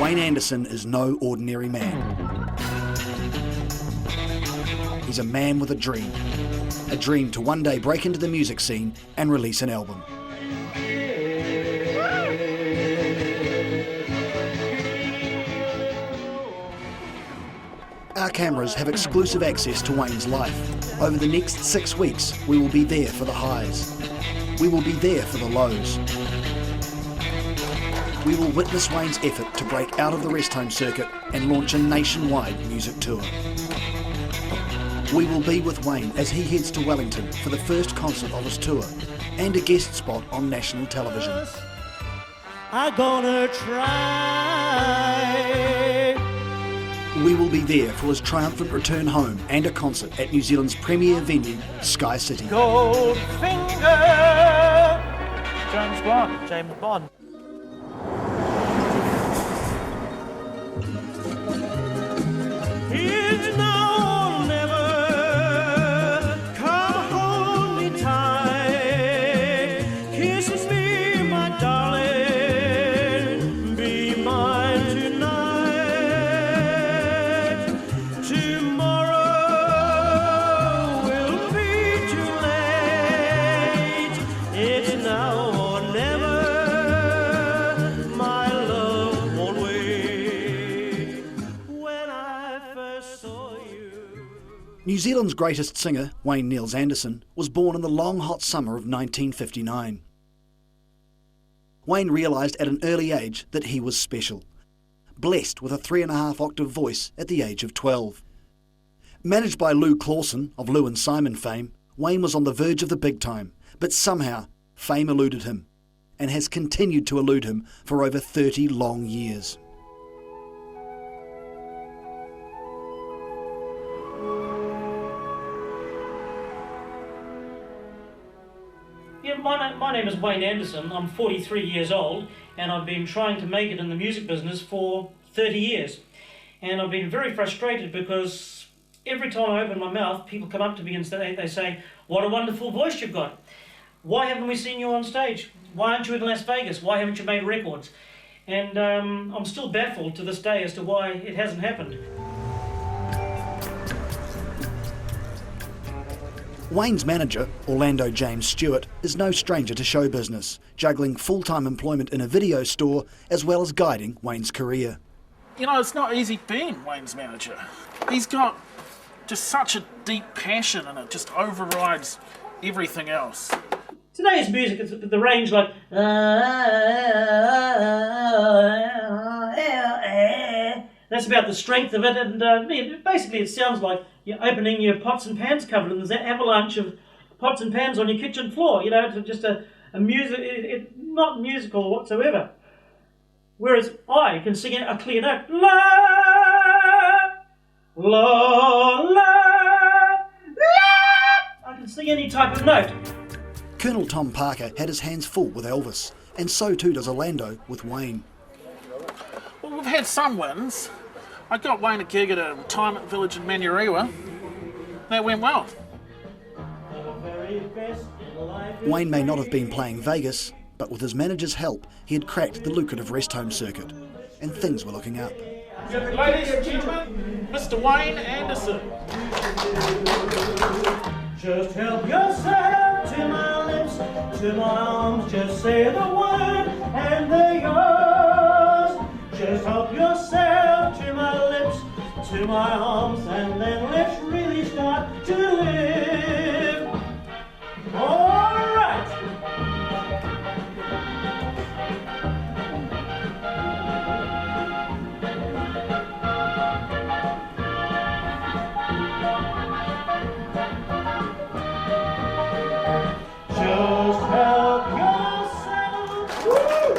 Wayne Anderson is no ordinary man. He's a man with a dream to one day break into the music scene and release an album. Our cameras have exclusive access to Wayne's life. Over the next 6 weeks, we will be there for the highs. We will be there for the lows. We will witness Wayne's effort to break out of the rest home circuit and launch a nationwide music tour. We will be with Wayne as he heads to Wellington for the first concert of his tour and a guest spot on national television. I'm gonna try. We will be there for his triumphant return home and a concert at New Zealand's premier venue, Sky City. Goldfinger. James Bond. It's now or never. Come hold me tight. Kisses me, my darling. Be mine tonight. Tomorrow will be too late. It's now or never. My love won't wait. When I first saw you. New Zealand's greatest singer, Wayne Niels Anderson, was born in the long hot summer of 1959. Wayne realised at an early age that he was special, blessed with a 3.5 octave voice at the age of 12. Managed by Lou Clawson of Lou and Simon fame, Wayne was on the verge of the big time, but somehow fame eluded him and has continued to elude him for over 30 long years. Yeah, my name is Wayne Anderson. I'm 43 years old and I've been trying to make it in the music business for 30 years. And I've been very frustrated because every time I open my mouth, people come up to me and they say, "What a wonderful voice you've got. Why haven't we seen you on stage? Why aren't you in Las Vegas? Why haven't you made records?" And I'm still baffled to this day as to why it hasn't happened. Wayne's manager, Orlando James Stewart, is no stranger to show business, juggling full-time employment in a video store as well as guiding Wayne's career. You know, it's not easy being Wayne's manager. He's got just such a deep passion and it just overrides everything else. Today's music is the range like that's about the strength of it, and basically it sounds like you're opening your pots and pans cupboard and there's that avalanche of pots and pans on your kitchen floor. You know, it's just a music, it's not musical whatsoever. Whereas I can sing a clear note, la, la, la, la. I can sing any type of note. Colonel Tom Parker had his hands full with Elvis, and so too does Orlando with Wayne. Well, we've had some wins. I got Wayne a gig at a retirement village in Manurewa. That went well. Wayne may not have been playing Vegas, but with his manager's help, he had cracked the lucrative rest home circuit, and things were looking up. Ladies and gentlemen, Mr. Wayne Anderson. Just help yourself to my lips, to my arms, just say the word and they're yours. Just help yourself to my lips, to my arms, and then let's really start to live. All right. Just help yourself. Woo!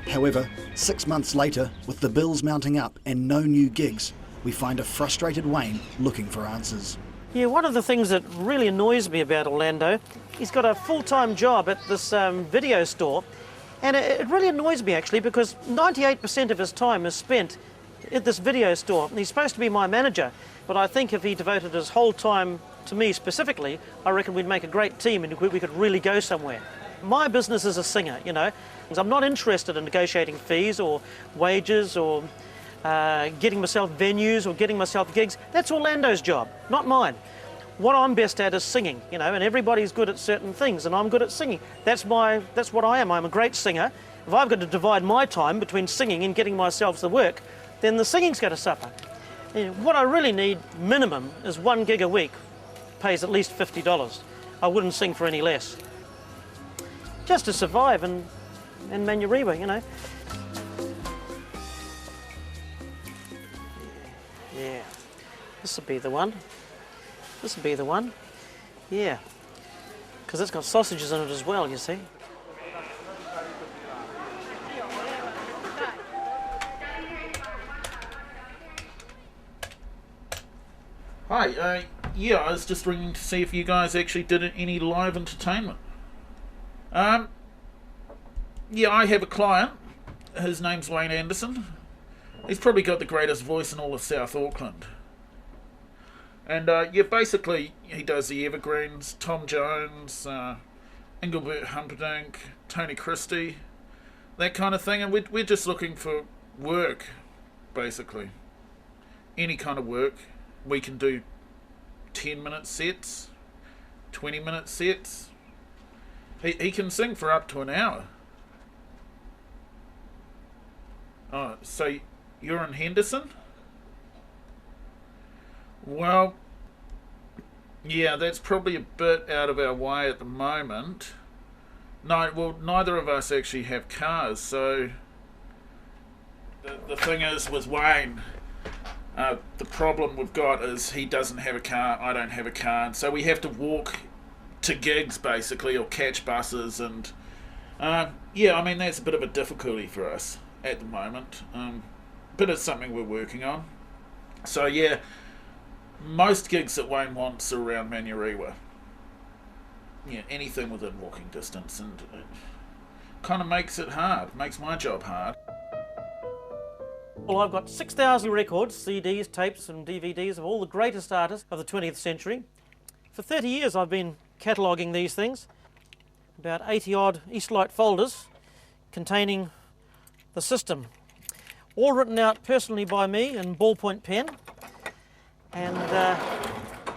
However, 6 months later, with the bills mounting up and no new gigs, we find a frustrated Wayne looking for answers. Yeah, one of the things that really annoys me about Orlando, he's got a full-time job at this video store, and it really annoys me actually because 98% of his time is spent at this video store. He's supposed to be my manager, but I think if he devoted his whole time to me specifically, I reckon we'd make a great team and we could really go somewhere. My business is a singer, you know. I'm not interested in negotiating fees or wages or getting myself venues or getting myself gigs. That's Orlando's job, not mine. What I'm best at is singing, you know, and everybody's good at certain things, and I'm good at singing. That's what I am. I'm a great singer. If I've got to divide my time between singing and getting myself the work, then the singing's going to suffer. You know, what I really need, minimum, is 1 gig a week. Pays at least $50. I wouldn't sing for any less. Just to survive in Manurewa, you know. Yeah, this will be the one. This will be the one. Yeah, because it's got sausages in it as well, you see. Hi, yeah, I was just ringing to see if you guys actually did any live entertainment. Yeah, I have a client. His name's Wayne Anderson. He's probably got the greatest voice in all of South Auckland. And yeah, basically he does the Evergreens, Tom Jones, Engelbert Humperdinck, Tony Christie, that kind of thing. And we're just looking for work, basically. Any kind of work. We can do 10-minute sets, 20-minute sets. He can sing for up to an hour. Oh, so you're in Henderson? Well, yeah, that's probably a bit out of our way at the moment. No, well, neither of us actually have cars, so the thing is with Wayne, the problem we've got is he doesn't have a car, I don't have a car, and so we have to walk to gigs basically, or catch buses, and yeah, I mean that's a bit of a difficulty for us at the moment, but it's something we're working on. So yeah, most gigs that Wayne wants are around Manurewa. Yeah, anything within walking distance, and it kind of makes it hard, makes my job hard. Well, I've got 6,000 records, CDs, tapes and DVDs of all the greatest artists of the 20th century. For 30 years I've been cataloguing these things, about 80 odd Eastlight folders containing the system, all written out personally by me in ballpoint pen, and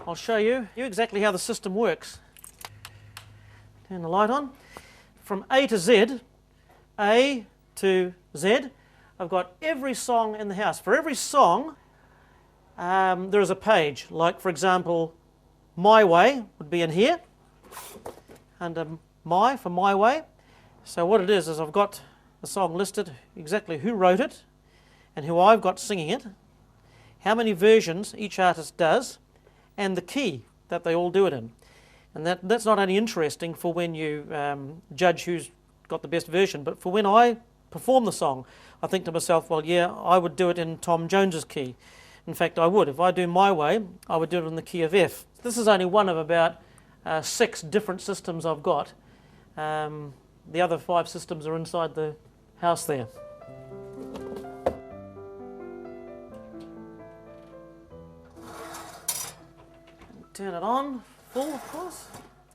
I'll show you exactly how the system works. Turn the light on. From A to Z, A to Z, I've got every song in the house. For every song there is a page, like for example My Way would be in here, under My for My Way. So what it is I've got the song listed, exactly who wrote it and who I've got singing it, how many versions each artist does, and the key that they all do it in. And that's not only interesting for when you judge who's got the best version, but for when I perform the song, I think to myself, well, yeah, I would do it in Tom Jones's key. In fact, I would. If I do My Way, I would do it in the key of F. This is only one of about 6 different systems I've got. The other 5 systems are inside the house there. Turn it on, full of course.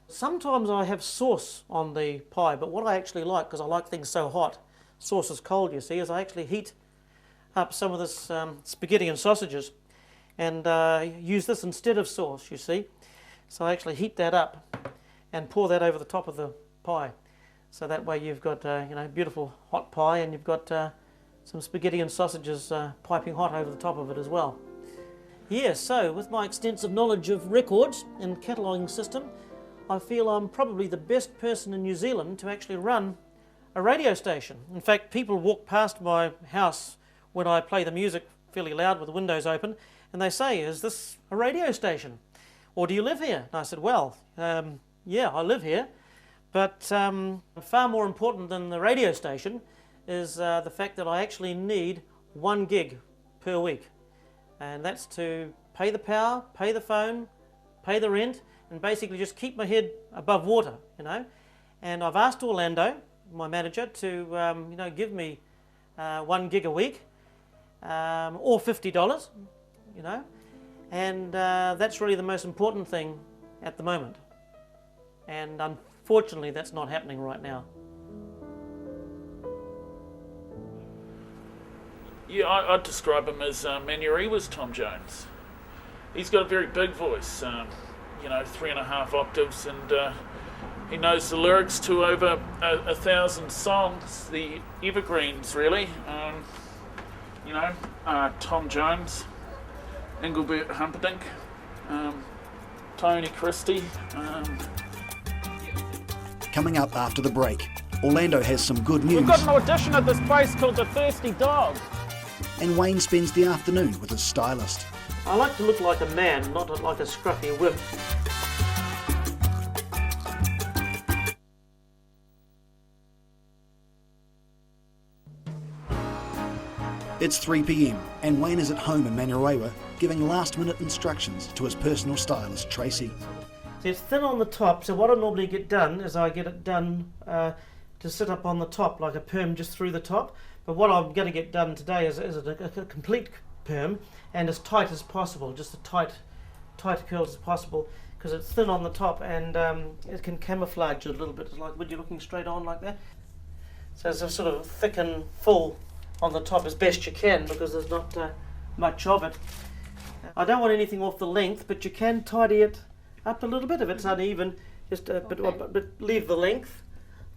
Sometimes I have sauce on the pie, but what I actually like, because I like things so hot, sauce is cold you see, is I actually heat up some of this spaghetti and sausages and use this instead of sauce, you see. So I actually heat that up and pour that over the top of the pie. So that way you've got you know, beautiful hot pie, and you've got some spaghetti and sausages piping hot over the top of it as well. Yeah, so with my extensive knowledge of records and cataloguing system, I feel I'm probably the best person in New Zealand to actually run a radio station. In fact, people walk past my house when I play the music fairly loud with the windows open, and they say, is this a radio station? Or do you live here? And I said, well, yeah, I live here, but far more important than the radio station is the fact that I actually need 1 gig per week. And that's to pay the power, pay the phone, pay the rent, and basically just keep my head above water, you know. And I've asked Orlando, my manager, to you know, give me 1 gig a week, or $50, you know. And that's really the most important thing at the moment. And unfortunately, that's not happening right now. Yeah, I'd describe him as Manurewa's Tom Jones. He's got a very big voice, 3.5 octaves, and he knows the lyrics to over 1,000 songs, the evergreens really. Tom Jones, Engelbert Humperdinck, Tony Christie. Coming up after the break, Orlando has some good news. We've got an audition at this place called the Thirsty Dog. And Wayne spends the afternoon with his stylist. I like to look like a man, not like a scruffy wimp. It's 3 p.m. and Wayne is at home in Manurewa giving last-minute instructions to his personal stylist, Tracy. See, it's thin on the top, so what I normally get done is I get it done to sit up on the top, like a perm just through the top. But what I'm going to get done today is a complete perm and as tight as possible, just as tight curls as possible, because it's thin on the top and it can camouflage it a little bit. It's like when you're looking straight on like that. So it's a sort of thick and full on the top as best you can, because there's not much of it. I don't want anything off the length, but you can tidy it up a little bit if it's uneven. Just but leave the length.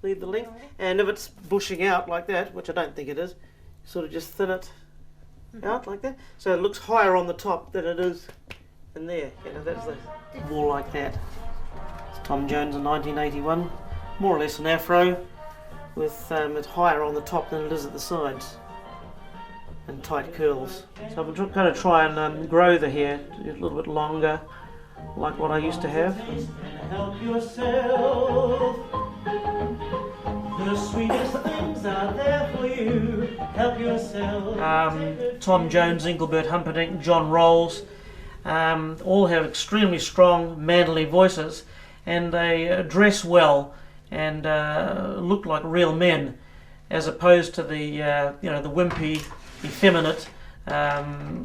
Leave the length, and if it's bushing out like that, which I don't think it is, sort of just thin it out like that, so it looks higher on the top than it is in there. That's more like that. It's Tom Jones in 1981, more or less an afro, with it higher on the top than it is at the sides, and tight curls. So I'm going to try and grow the hair a little bit longer, like what I used to have. Help yourself. The sweetest things are there for you. Help yourself. Tom Jones, Engelbert Humperdinck, John Rolls, all have extremely strong, manly voices, and they dress well and look like real men, as opposed to the the wimpy, effeminate,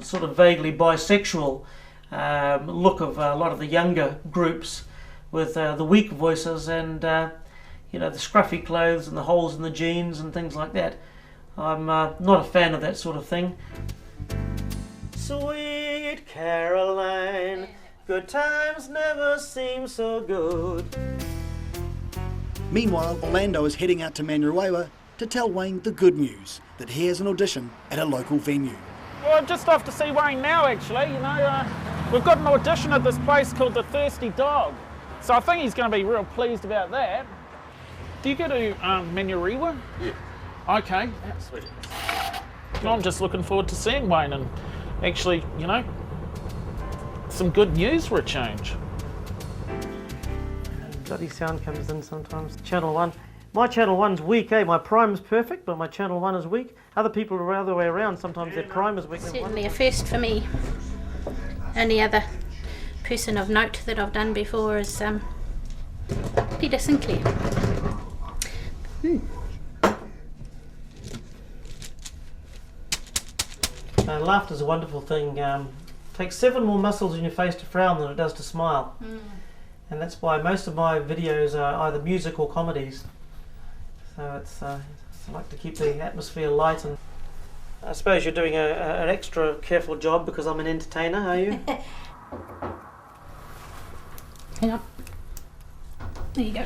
sort of vaguely bisexual look of a lot of the younger groups, with the weak voices and the scruffy clothes and the holes in the jeans and things like that. I'm not a fan of that sort of thing. Sweet Caroline, good times never seem so good. Meanwhile, Orlando is heading out to Manurewa to tell Wayne the good news, that he has an audition at a local venue. Well, I'm just off to see Wayne now, actually. We've got an audition at this place called the Thirsty Dog, so I think he's going to be real pleased about that. Do you go to Manurewa? Yeah. Okay. Sweet. Well, I'm just looking forward to seeing Wayne and actually, some good news for a change. Bloody sound comes in sometimes. Channel 1. My Channel 1's weak, eh? My prime's perfect, but my Channel 1 is weak. Other people are the other way around. Sometimes their prime is weak. Certainly a first for me. Only other person of note that I've done before is Peter Sinclair. Laughter's a wonderful thing. Takes 7 more muscles in your face to frown than it does to smile. And that's why most of my videos are either music or comedies. So I like to keep the atmosphere light. And I suppose you're doing an extra careful job because I'm an entertainer, are you? Hang on. There you go.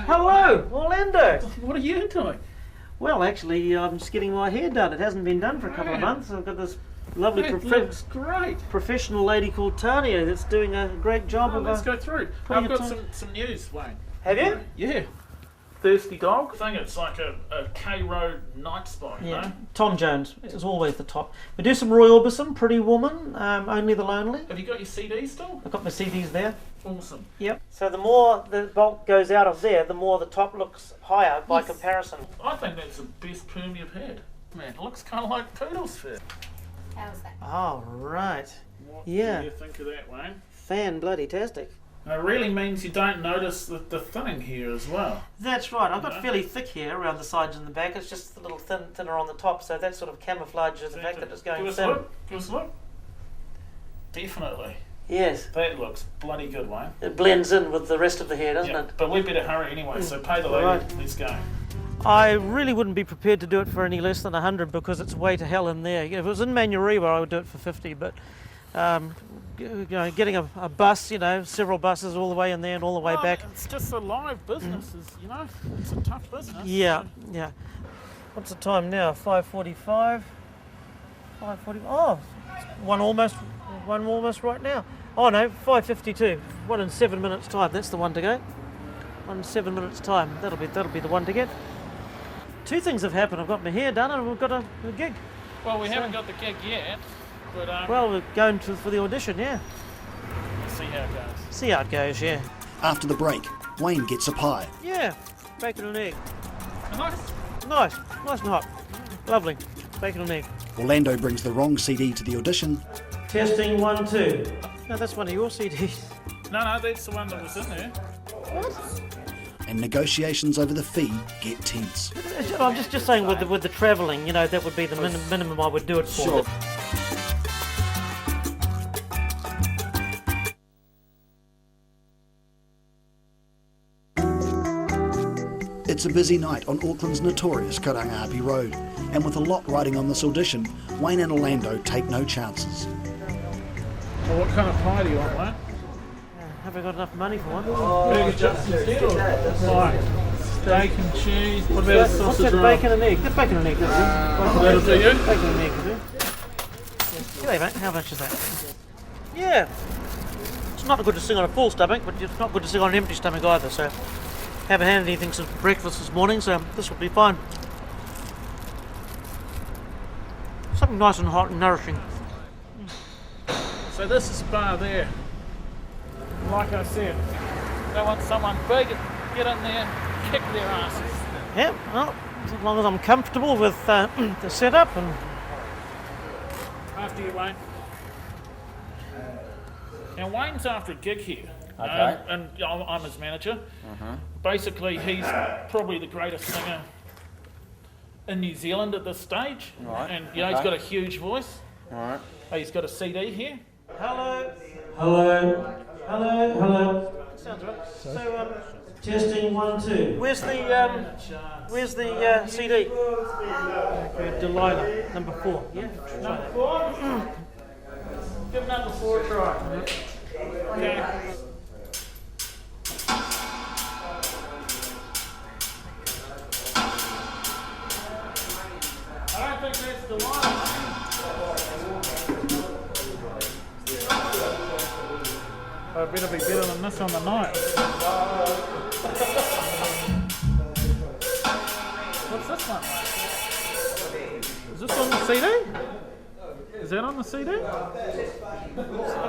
Hello, Orlando. What are you doing? Well, actually, I'm just getting my hair done. It hasn't been done for a couple of months. I've got this lovely That looks great. professional lady called Tanya that's doing a great job of Let's go through. putting I've it got on. some news, Wayne. Have you? Yeah. Thirsty Dog. I think it's like a K Road night spot, you know? Tom Jones is always the top. We do some Roy Orbison, Pretty Woman, Only the Lonely. Have you got your CD still? I've got my CDs there. Awesome. Yep. So the more the bulk goes out of there, the more the top looks higher by comparison. I think that's the best perm you've had. Man, it looks kind of like Poodle's fur. How's that? Oh, right. What Yeah. do you think of that, Wayne? Fan-bloody-tastic. It really means you don't notice the thinning here as well. That's right. I've got fairly thick hair around the sides and the back. It's just a little thinner on the top, so that sort of camouflages the fact that it's going Give us a thin. look. Give us a look. Definitely. Yes. That looks bloody good, Wayne. It blends in with the rest of the hair, doesn't it? But we better hurry anyway, so pay the lady. Right. Let's go. I really wouldn't be prepared to do it for any less than 100 because it's way to hell in there. If it was in Manurewa, I would do it for 50, but getting a bus, several buses all the way in there and all the way back. It's just a live business, it's a tough business. Yeah. What's the time now? 5:45. 5:40. Oh, one almost right now. Oh no, 5:52. One in 7 minutes' time. That's the one to go. 1 in 7 minutes' time. That'll be the one to get. Two things have happened. I've got my hair done and we've got a gig. Well, we haven't got the gig yet, but Well, we're going for the audition. Yeah. see how it goes. See how it goes. Yeah. After the break, Wayne gets a pie. Yeah. Bacon and egg. Nice. Nice and hot. Lovely. Bacon and egg. Orlando brings the wrong CD to the audition. Testing 1, 2. No, that's one of your CDs. No, that's the one that was in there. And negotiations over the fee get tense. I'm just saying with the travelling, that would be the minimum I would do it for. Sure. It's a busy night on Auckland's notorious Karangahape Road, and with a lot riding on this audition, Wayne and Orlando take no chances. Well, what kind of pie do you want, mate? Have I got enough money for one? Burger chips instead, or right? Steak and cheese. What about a What's sausage that roll? bacon and egg? Get bacon and egg, That'll do you? Bacon and egg, will do. G'day, mate. How much is that? Yeah. It's not good to sing on a full stomach, but it's not good to sing on an empty stomach either, so haven't had anything since breakfast this morning, so this will be fine. Something nice and hot and nourishing. So this is the bar there. Like I said, they want someone big, get in there, kick their asses. Yeah, well, as long as I'm comfortable with the setup and... After you, Wayne. Now Wayne's after a gig here. Okay. And I'm his manager. Basically, he's probably the greatest singer in New Zealand at this stage. Right. And he's got a huge voice. Alright. He's got a CD here. Hello. Hello. Hello. Hello. Sounds right. So, Testing 1, 2. where's the CD? Delilah, number 4. Yeah. Number 4? Give number 4 a try. Okay. I don't think that's the line. I better be better than this on the night. What's this one? Is this on the CD? Is that on the CD? Look at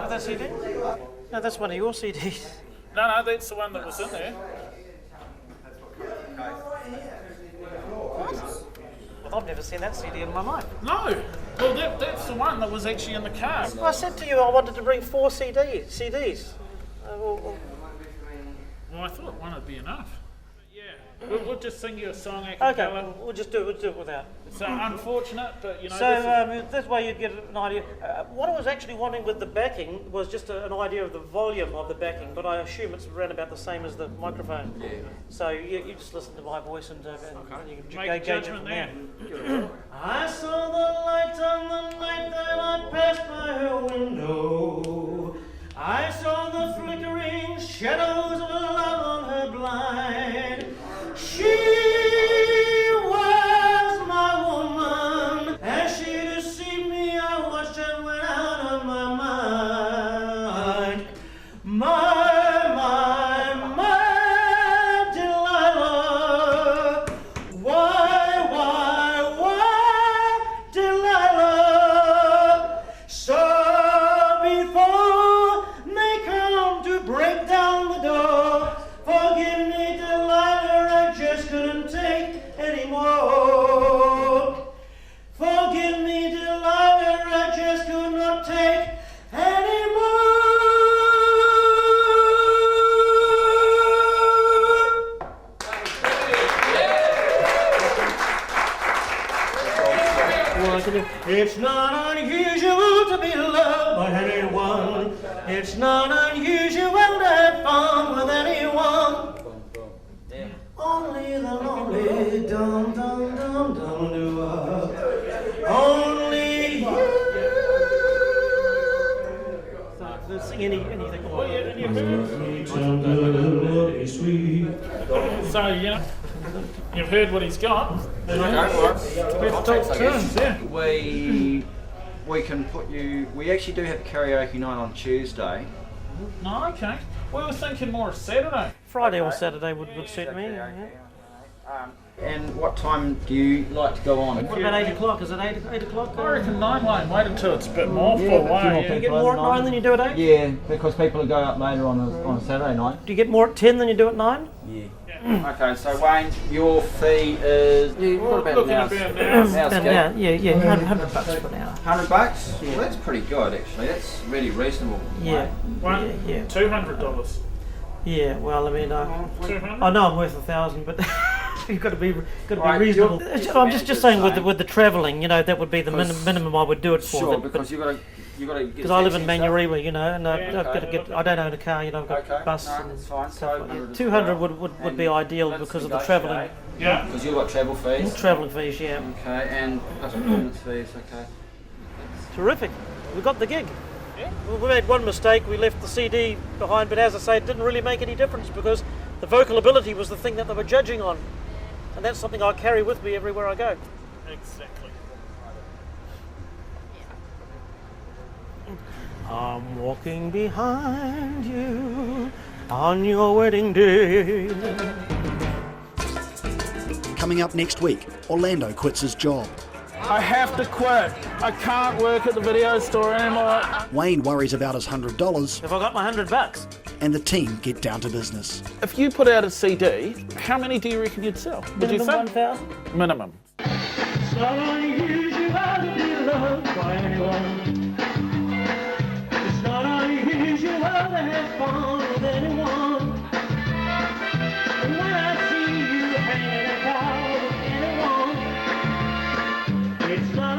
that CD. No, that's one of your CDs. No, that's the one that was in there. I've never seen that CD in my life. No! Well, that's the one that was actually in the car. I said to you I wanted to bring 4 CDs. Well, I thought one would be enough. Yeah, we'll just sing you a song a Okay, cappella. we'll just do it without. So unfortunate, but So this way you'd get an idea. What I was actually wanting with the backing was just an idea of the volume of the backing, but I assume it's around about the same as the microphone. Yeah. So you just listen to my voice and you can make a gauge it judgment from there. there. I saw the light on the night that I passed by her window. I saw the flickering shadows of love on her blind. She was my woman. As she deceived me, I watched and went out of my mind. My Delilah. Why, Delilah? So before they come to break down the door, forgive me, Delilah, I just couldn't take anymore. Forgive me, Delilah, I just could not take anymore. It's not unusual to be loved by anyone. It's not unusual to have fun with anyone. Only the lonely dum dum dum dum do. Only you. So sing anything. Oh, yeah, and you've heard. So, you've heard what he's got. Let's talk turns, yeah. We can put you. We actually do have a karaoke night on Tuesday. No, okay. We were thinking more of Saturday. Friday or Saturday would suit me. Yeah. And what time do you like to go on? What about 8 o'clock? Is it 8 o'clock? I reckon 9 won't wait until it's a bit more full. Do you get more at 9 than you do at 8? Yeah, because people will go up later on a Saturday night. Do you get more at 10 than you do at 9? Yeah. Okay, so Wayne, your fee is What about looking now? about now. Yeah, $100 for an hour. $100? Well, that's pretty good actually. That's really reasonable. Yeah. $200. Yeah, well, I mean, 200? I know I'm worth 1,000, but you've got to be Right, reasonable. you're- I'm just saying saying- with the travelling, that would be the minimum I would do it for. Sure, because you got to get. Because I live in taxi and Manurewa, and I've Yeah, got to get. I don't own a car, I've got Okay, bus no, and that's fine. stuff So like that. 200 200 would be And ideal let's because of the negotiate, travelling. Yeah. Because you've got travel fees. Travelling fees, yeah. Okay, and plus performance fees. Okay. Terrific. We got the gig. Yeah. We made one mistake. We left the CD behind, but as I say, it didn't really make any difference because the vocal ability was the thing that they were judging on, and that's something I carry with me everywhere I go. Exactly. I'm walking behind you on your wedding day. Coming up next week, Orlando quits his job. I have to quit. I can't work at the video store anymore. Wayne worries about his $100, Have I got my $100? and the team get down to business. If you put out a CD, how many do you reckon you'd sell? Would you Minimum say? 1,000? Minimum. It's not unusual to be loved by anyone. It's not unusual to have fun with anyone. And when I see you hanging about with anyone, it's not